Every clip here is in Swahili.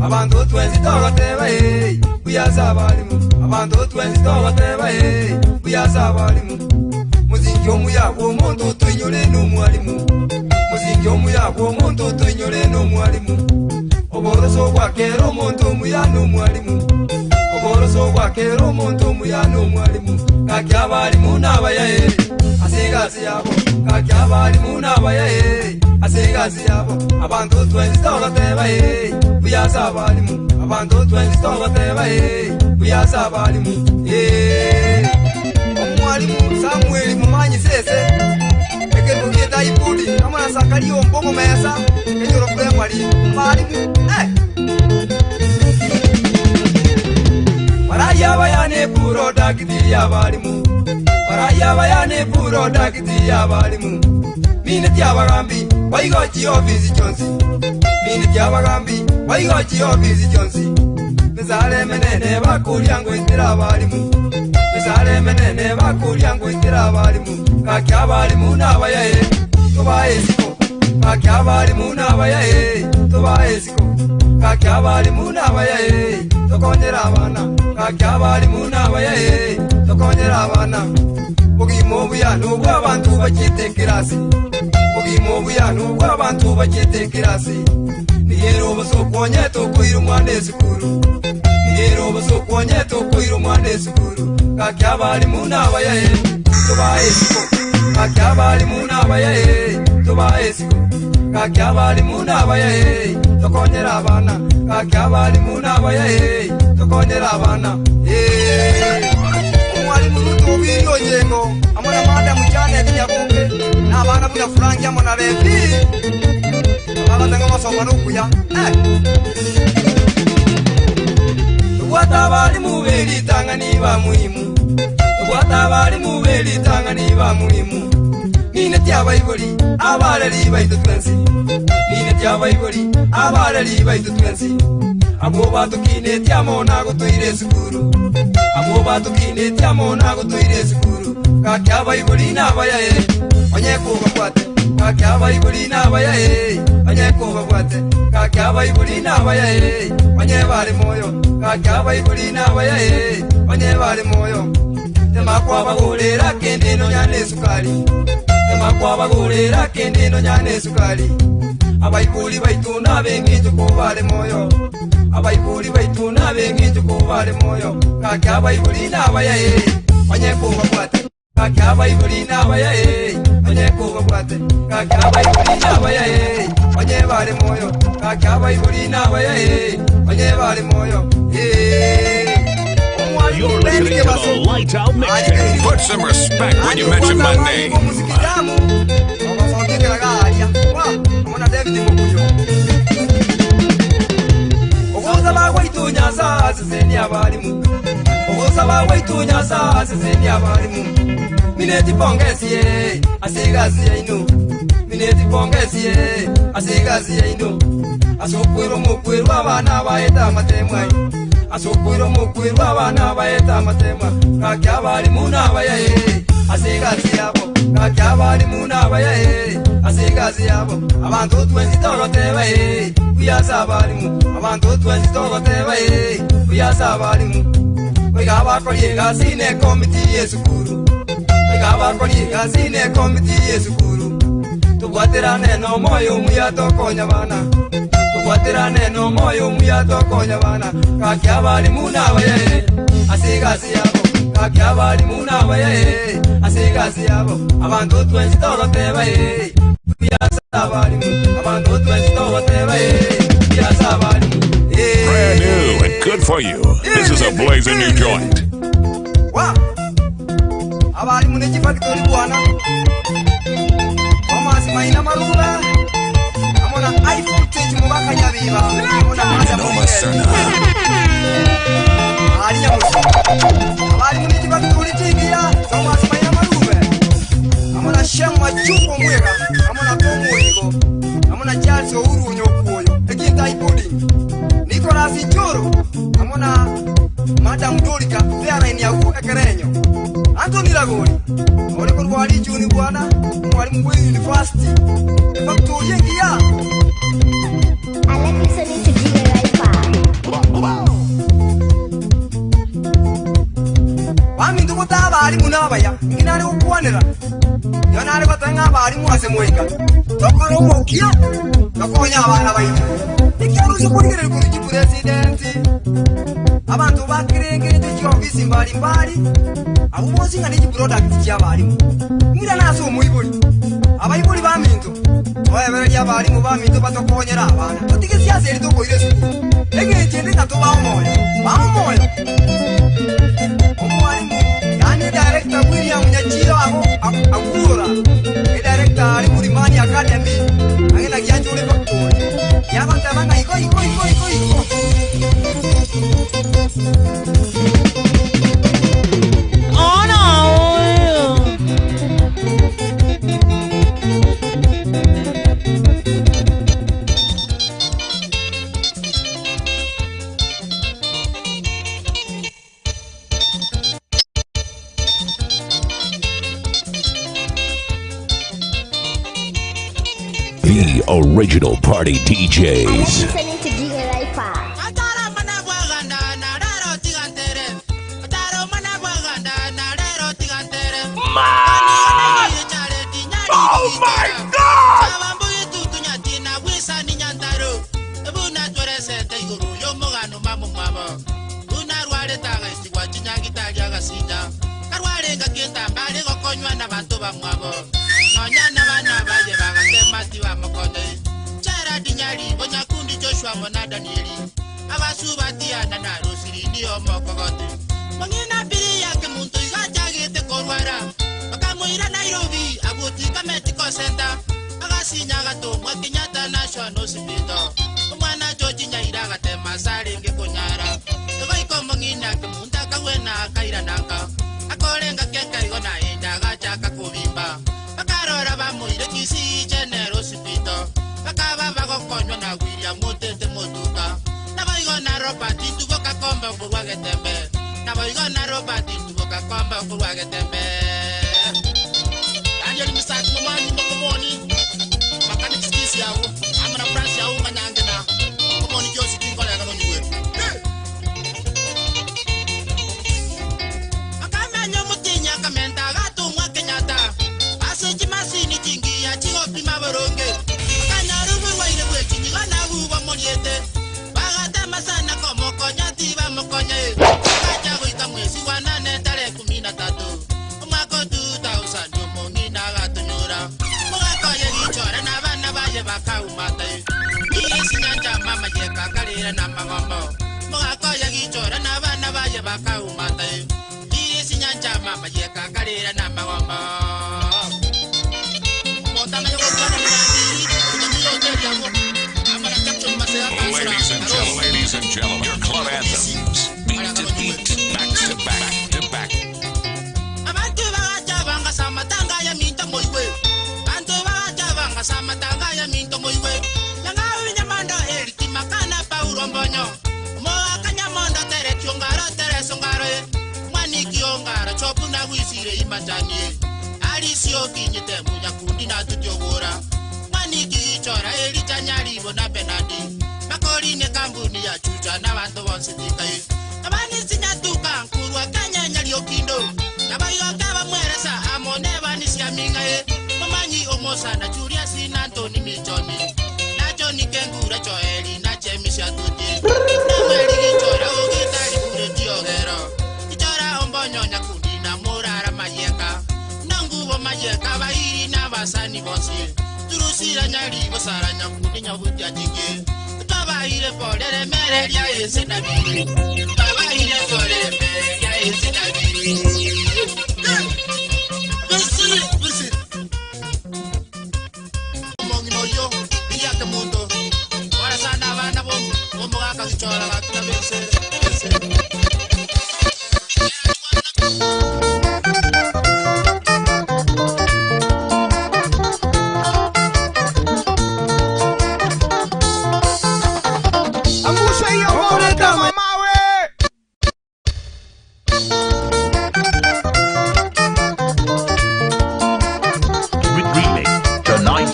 abantu twenzi togateba kuyaza abalimu abantu twenzi togateba kuyaza abalimu muzingi omuyabo omuntu tunyole n'omwalimu muzingi omuyabo omuntu tunyole n'omwalimu oboroso bwakera omuntu omuyano omwalimu oboroso bwakera omuntu omuyano omwalimu kaki abalimu n'abayaye asigazi yabo kaki abalimu n'abayaye asigazi yabo abantu twenzi togateba kuyaza abalimu abantu twenzi togateba kuyaza abalimu omwalimu Samuel mumanyi sese ekekugenda ibuli amana sakali ombongo mesa enyoro primary mwalimu maraya bayane puro dagiti abalimu maraya bayane puro dagiti abalimu mine tyabagambi bayigochi office jonsi mine tyabagambi bayigochi office jonsi mezale menene bakulya ngo itira abalimu mezale menene bakulya ngo itira abalimu kaki abalimu n'abayaye tubaesiko kaki abalimu n'abayaye tubaesiko kaki abalimu n'abayaye tokonyera abana kaki abalimu n'abayaye tokonyera abana bugimo buyano bw'abantu bakite kirasi bugimo buyano bw'abantu bakite kirasi niyero bosokonye tokuira umwana esukuru niyero bosokonye tokuira umwana esukuru kaki abalimu n'abayaye tubaesiko kaki abalimu n'abayaye tubaesiko kaki abalimu n'abayaye tokonyera abana kaki abalimu n'abayaye tokonyera abana omwalimu n'utubiri ojengo amona madamu cyane kinyabuke n'abana buna furangi amona refi abatanga masoma n'ukuya watabalimu belitanga niba muhimu watabalimu belitanga niba muhimu nine tyabayibuli abalali baitu twensi nine tyabayibuli abalali baitu twensi abo batukine tyamona gutoire sukuru abo batukine tyamona gutoire sukuru kaki abayibuli n'abayaye banyekuba kwate kaki abayibuli n'abayaye banyekuba kwate kaki abayibuli n'abayaye banyebali moyo kaki abayibuli n'abayaye banyebali moyo temakwaba gulera kende no nyane sukali temakwaba gulera kende no nyane sukali abayibuli baituna benginjo kubale moyo abayibuli baituna benginjo kubale moyo kaki abayibuli n'abayaye banyekuba kwate kaki abayibuli n'abayaye banyekuba kwate kaki abayibuli n'abayaye banyebali moyo kaki abayibuli n'abayaye banyebali moyo You're listening to the Lights Out Mixtape. Put some respect when you mention my name. Mineti pongesie asigazi ino mineti pongesie asigazi ino asokwiro mukwiru abana baeta matemwa asokwiro mukwiru abana baeta matemwa kaki abalimu n'abayaye asigazi yabo kaki abalimu n'abayaye asigazi yabo abantu twenzi togoteba kuyaza abalimu abantu twenzi togoteba kuyaza abalimu wegabakoliye gasine komiti yesukuru wegabakoliye gasine komiti yesukuru tubwaterane no moyo muya tokonya bana tubwaterane no moyo muya tokonya bana kaki abalimu n'abayaye asigazi yabo kaki abalimu n'abayaye asigazi yabo abantu twenzi togoteba kuyaza abalimu abantu twenzi togoteba kuyaza abalimu. Brand new and good for you. This is a blazing new joint. Wow! Abalimu n'ekifactory bwana Thomas Maina Marula amona iPhone change mubaka nyabiba amona aliya musi abalimu n'ekifactory tingia Thomas Maina Marula amona shema chuko mwega amona tomuigo amona Charles Ourunyo kuoyo ekinta ipodi Nicolas Joro amona Madam Dorika Vera ni yaku ekerenyo Anthony Lagoni ole ko wali juni bwana mwalimu wa university factory ngia I like listening to DJ Life. babaya nginari ukwanira yonari batanga bari mwase moika tokoro mokia tokonya abana bayimu ikiruzi kurigere ku president abantu bakirengere cyo ofisi mbali abo bozi ngani product cy'abarimu ngira naso muyibuli abayibuli baminto oyebere y'abarimu baminto batokonyera abana totike siasa eri tokoire su ege tende tato bamoya omwarimu yani director William Nyachiro abo akura director ali Mulimani Academy angena kiachole bakuri yabanta bana iko oh no. The original party DJs. Listening to DJ Lifer. Oh my God! Mangina biri yake muntu igajagite korwara bakamuira Nairobi abuti Medical Center agasinya gatumwa Kenyatta National Hospital umwana George Nyaira gatema saringe kunyara goiko mangina ke munta kawena kaira nanga akorenga keka igona inda gachaka kubimba bakarora bamuire Kisii General Hospital bakaba bagokonywa na William Mutete Moduka nabaigona Robert Tugoka komba kurwagetembe nabaigona Robert Tugoka komba kurwagetembe Angel Misak mumani mokomoni makani kisi yawo amana France yawo manyangena komoni Josi Kingola ngano niwe akamenya mutinya kamenta gatumwa Kenyatta aseji masini kingi ya chigo pima boronge kanyaru waire bwekinyi gana huwa moriete bagata masana komo konya tiba mokonye kacha goita mwezi wa 8 tarehe 13 umwaka 2000 mongina gatunyura mugakoye gichora na bana baje bakaumata ile sinyanja mama je kakarira na magombo mugakoye gichora na bana baje bakaumata ile sinyanja mama je kakarira na magombo montana yo kwa na ndiri ndio hotel yangu amana capture masaya Ladies and gentlemen, your club anthems, beat to beat, back to back. Abantu bagajabanga samatanga ya minto moiwe. Bantu bagajabanga samatanga ya minto moiwe. Langawi nyamando eliti makana Paulo Mbonyo. Moa kanyamondo tere kiongaro tere songare. Mwani kiongaro chopu na wisire imachanie. Alisio kinyite munya kundi na tutogora. Mwani kichora elita nyaribo na penadi. Makori ne kambuni ya chucha na bantu bonsitika. Abani sinyatuka nkurwa kanya nyalio kindo. Nabayoka bamweresa amone banisia mingae. Mamanyi omosa na churia sina Antoni Michoni. Na Johnny Kengura choeli na chemisha tuti. Na mweli gichora ogitari kure tiogero. Gichora ombonyo nyakundi na morara mayeka. Nangubo mayeka bahiri na basani bonsi. Turusira nyali bosara nyakundi nyabuti atike. Tabahire polere mere ya ese na biri. Tabahire polere mere ya ese na biri. Listen. Mongino yo, iya ke mundo. Ora sana bana bom gaka kichora gakuna bese.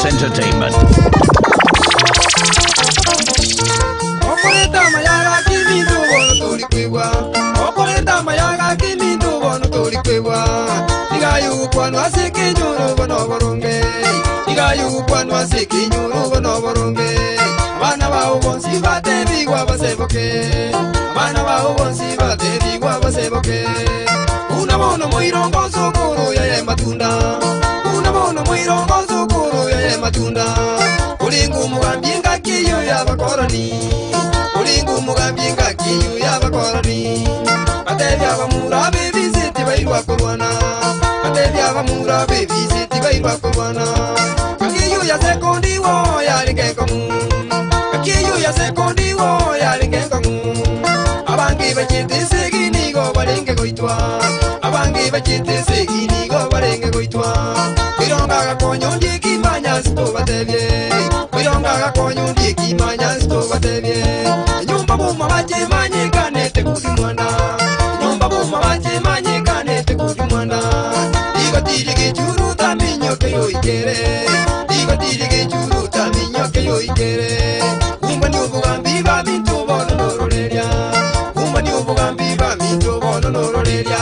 Entertainment. Okoleta mayaga kimi tu bono tuli kwebwa. Okoleta mayaga kimi tu bono tuli kwebwa. asiki nyuru bono boronge Igayu kwanu asiki nyuru bono boronge Abana bao bonsi bate bigwa baseboke Abana bao bonsi bate bigwa baseboke Una mono moirongo sokoro ya matunda Una mono moirongo sokoro ya matunda Ulingu mugambinga kiyo ya bakorani Ulingu mugambinga kiyo ya bakorani Batebya bamura bebiziti bairwa kurwana Batebya bamura bebiziti bairwa kurwana Kiyo ya sekondi wo ya lingengamu Kiyo ya sekondi wo ya lingengamu Abangi bachite segini go balenge goitwa Abangi bachite segini go balenge goitwa Bironga gakonyo ndiki manya sto batebye Bironga gakonyo ndiki manya sto batebye Nyumba buma bache manye kanete kudi mwana Nyumba buma bache manye kanete kudi mwana Digo tirige churu taminyo ke yo ikere Digo tirige churu taminyo ke yo ikere Umani ubugambi ba minto bono noroleria Umani ubugambi ba minto bono noroleria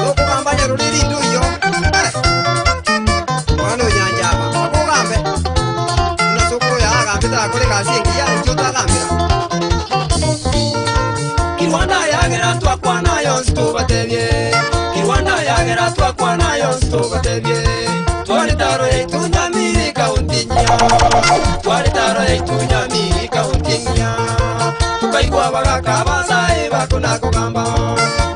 Okugamba nyoroliri nduyo Mwana unyanjaba Okugambe Unasoko ya agambe takole kasingi ya uchota agambira Kirwanda yagera twakwana yonsto batebye Kirwanda yagera twakwana yonsto batebye Twaritaro yaitu nyamiri kauntinya Twaritaro yaitu nyamiri kauntinya Tukaigwa bagaka basae bakona kugamba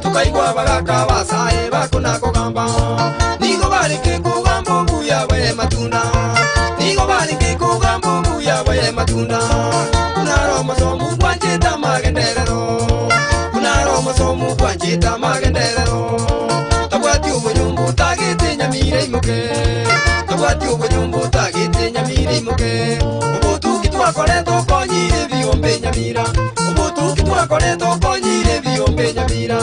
Tukaigwa bagaka basae bakona kugamba Nigo barike kugamba mbuya we matunda Nigo barike kugamba mbuya we matunda Kunaro masomu kwanjeta magenderero Kunaro masomu kwanjeta magenderero Tabwati ubunyumbu tagete nyamire imuke Tabwati ubunyumbu tagete nyamire imuke Ubutu kitwakore tokonyire biombe nyamira Ubutu kitwakore tokonyire biombe nyamira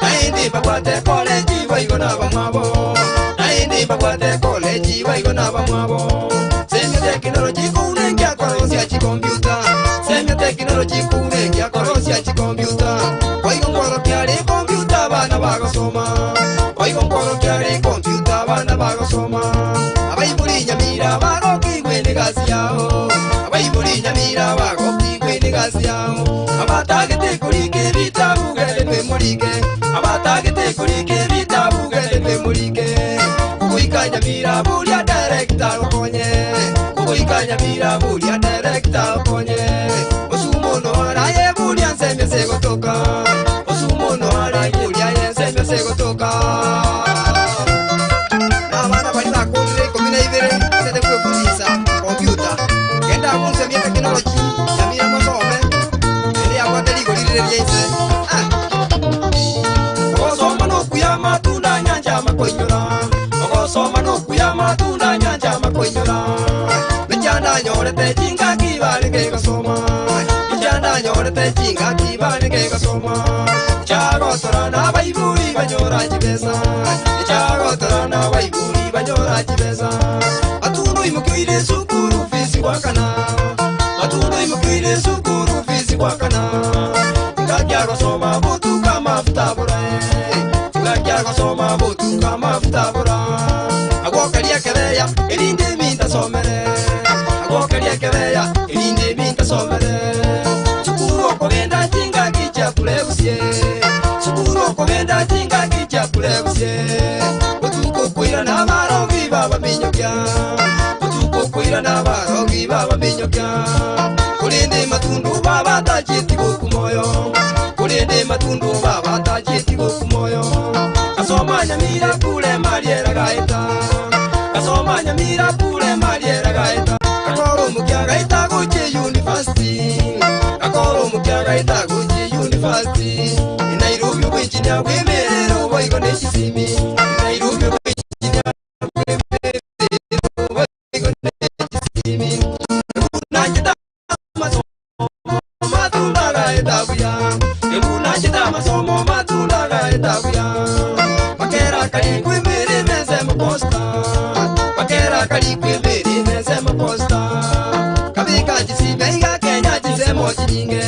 Naindi bakwate college baigona bamwabo Naindi bakwate college baigona bamwabo Semi technology kunengia korosia chi computer Semi technology kunengia korosia chi computer Waigo ngoro kyare computer bana bagosoma Waigo ngoro kyare computer bana bagosoma Abaibuli nyamira bago kigwene gazi yao Abaibuli nyamira bago kigwene gazi yao Abatagete kulike vitabu gele mulike Abatagete kulike vitabu gele mulike Kukuika nyamira bulia director ukonye Kukuika nyamira bulia director ukonye Osumono araye bulia nseme segotoka Osumono araye bulia nseme segotoka Nabana bali bakondre komina ibere sede kwefundisa computer Kenda kunsemia technology nyamira masome Ende akwateli golire lyese Ogosoma no kuya matunda nyanja makonyora Ogosoma no kuya matunda nyanja makonyora Mechanda nyorete chinga kibale ke gasoma Mechanda nyorete chinga kibale ke gasoma Chago torana baibuli banyora chibesa Chago torana baibuli banyora chibesa Atuno imukwire sukuru fisi wakana Atuno imukwire sukuru fisi wakana Ngakya gasoma botu kama futabura Ngakya gasoma botu kama futabura Agokaria kebeya elinde minta somere Agokaria kebeya elinde minta somere Sukuru okogenda chinga kicha kulebusie Sukuru okogenda chinga kicha kulebusie Otuko kuira na barogi baba minyokya Otuko kuira na barogi baba minyokya Kulinde matundu baba tajiti kumoyo Kulinde matundu baba tajiti kumoyo Kasoma nyamira kule mariera gaeta Kasoma nyamira kule mariera gaeta Kakoro mukia gaeta goche university Kakoro mukia gaeta goche university Nairobi kwenchinya wemerero waigo nechisimi Nairobi kwenchinya wemerero waigo nechisimi Unachita masomo matunda gaeta buya Unachita masomo matunda gaeta buya Bakera kali kwemere meze maposta Bakera kali kwemere meze maposta Kabika jisime iga Kenya jisemo jininge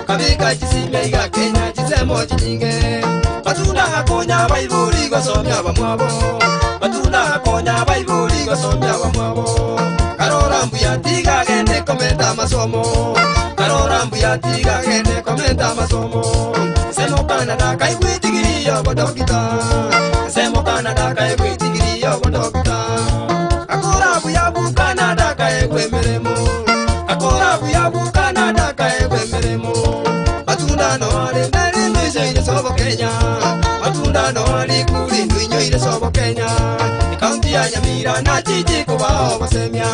Kabika jisime iga Kenya jisemo jininge Matunda gakonya baibuli gosomya bamwabo matunda gakonya baibuli gosomya bamwabo karora mbuya tiga gende komenta masomo karora mbuya tiga gende komenta masomo semo Canada kai kwitigiri yo bodokita semo Canada kai kwitigiri yo bodokita akora mbuya bu Canada kai kwemeremo akora mbuya bu Canada kai kwemeremo matunda no ale nari nise sobo Kenya matunda no ali kuli ndinyo ile sobo Kenya kaunti ya Nyamira na chichi ko bao bosemia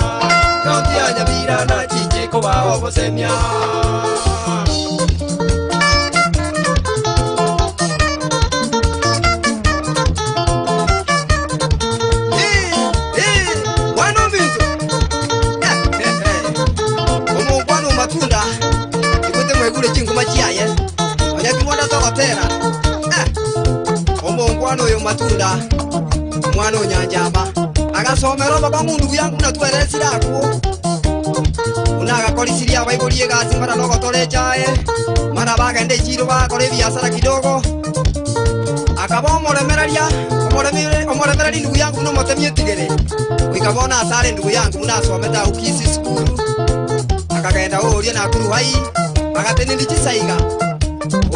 kaunti ya Nyamira na chichi ko bao bosemia wano vinto omo kwano matunda ikote mwegule chingu machiaye oya kimwanda tokotera omo kwano yo matunda mwana onyanjamba agasomero baba mundu yangu natweresira akuo unaga kolisiria baibuli gazi mara logo tole chae mara bagende chiro bakore biashara kidogo akabomoremereria omoremereri ndugu yangu no motemie tigere ikabona asare ndugu yangu unasometa ukisi school akagenda orie na kuru hai agatene ndichisaiga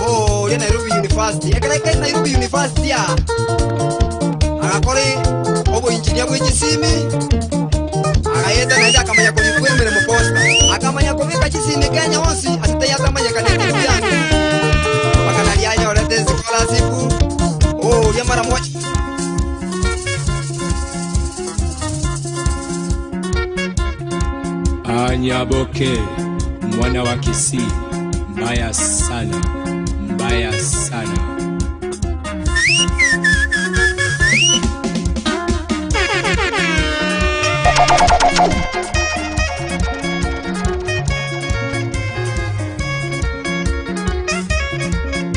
orie Nairobi University ekereke Nairobi University ya akakore obo engineer bw'ekisimi akayeta naija akamanya kulikwemere mu posta akamanya kubika kisimi Kenya wonsi asite yatamanya kanene yangu bakana lya orete scholarship ya mara moja Anyaboke mwana wa Kisii mbaya sana